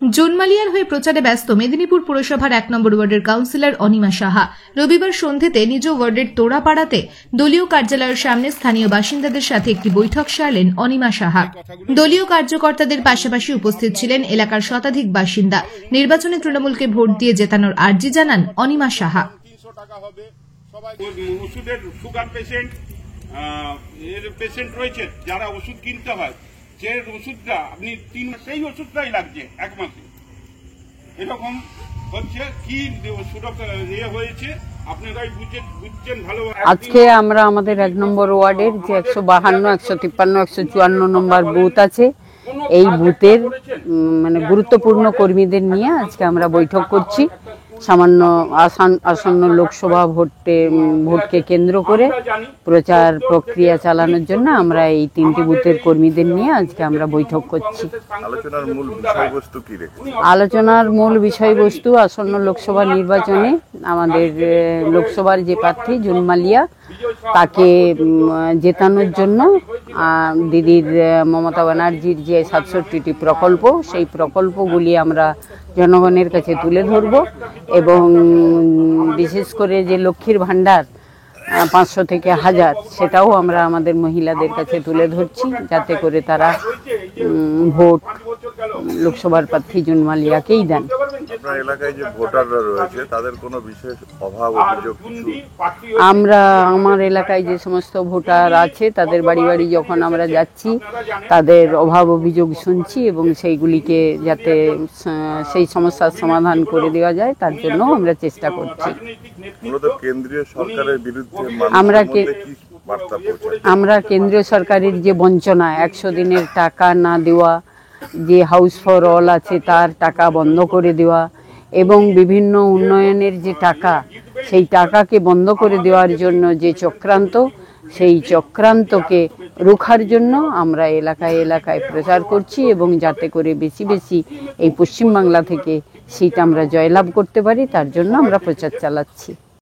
জুনমালিয়ার হয়ে প্রচারে ব্যস্ত মেদিনীপুর পুরসভার ১ নম্বর ওয়ার্ডের কাউন্সিলর অনিমা সাহা। রবিবার সন্ধ্যেতে নিজ ওয়ার্ডের তোড়াপাড়াতে দলীয় কার্যালয়ের সামনে স্থানীয় বাসিন্দাদের সাথে একটি বৈঠক সারলেন অনিমা সাহা। দলীয় কার্যকর্তাদের পাশাপাশি উপস্থিত ছিলেন এলাকার শতাধিক বাসিন্দা। নির্বাচনে তৃণমূলকে ভোট দিয়ে জেতানোর আর্জি জানান অনিমা সাহা। রয়েছে যারা ওষুধ কিনতে হয়, যে ওষুধটা আপনি সেই ওষুধটাই লাগছে এক মাসে, এরকম হচ্ছে কি হয়েছে আপনারাই বুঝছেন ভালো। আজকে আমরা আমাদের ১ নম্বর ওয়ার্ডের যে ১৫২, ১৫৩, ১৫৪ নম্বর বুথ আছে, এই বুথের মানে গুরুত্বপূর্ণ কর্মীদের নিয়ে আজকে আমরা বৈঠক করছি। সামান্য আসন্ন লোকসভা ভোটকে কেন্দ্র করে প্রচার প্রক্রিয়া চালানোর জন্য আমরা এই ৩টি বুথের কর্মীদের নিয়ে আজকে আমরা বৈঠক করছি। আলোচনার মূল বিষয়বস্তু আসন্ন লোকসভা নির্বাচনে আমাদের লোকসভার যে প্রার্থী জুনমালিয়া, তাকে জেতানোর জন্য দিদির মমতা ব্যানার্জির যে ৬৭টি প্রকল্প, সেই প্রকল্পগুলি আমরা জনগণের কাছে তুলে ধরব এবং বিশেষ করে যে লক্ষ্মীর ভাণ্ডার ৫০০ থেকে ১০০০, সেটাও আমরা আমাদের মহিলাদের কাছে তুলে ধরছি, যাতে করে তারা ভোট লোকসভার প্রার্থী জুনমালিয়াকেই দেন। আপনার এলাকায় যে ভোটাররা রয়েছে তাদের কোনো বিশেষ অভাব অভিযোগ? আমরা আমার এলাকায় যে সমস্ত ভোটার আছে তাদের বাড়ি বাড়ি যখন আমরা যাচ্ছি, তাদের অভাব অভিযোগ শুনছি এবং সেইগুলিকে যাতে সেই সমস্যার সমাধান করে দেওয়া যায় তার জন্য আমরা চেষ্টা করছি। মূলত কেন্দ্রীয় সরকারের বিরুদ্ধে আমরা কেন্দ্রীয় সরকারের যে বঞ্চনা, ১০০ দিনের টাকা না দেওয়া, যে হাউস ফর অল আছে তার টাকা বন্ধ করে দেওয়া এবং বিভিন্ন উন্নয়নের যে টাকা, সেই টাকাকে বন্ধ করে দেওয়ার জন্য যে চক্রান্ত, সেই চক্রান্তকে রোখার জন্য আমরা এলাকায় এলাকায় প্রচার করছি এবং যাতে করে বেশি বেশি এই পশ্চিমবাংলা থেকে সিট আমরা জয়লাভ করতে পারি, তার জন্য আমরা প্রচার চালাচ্ছি।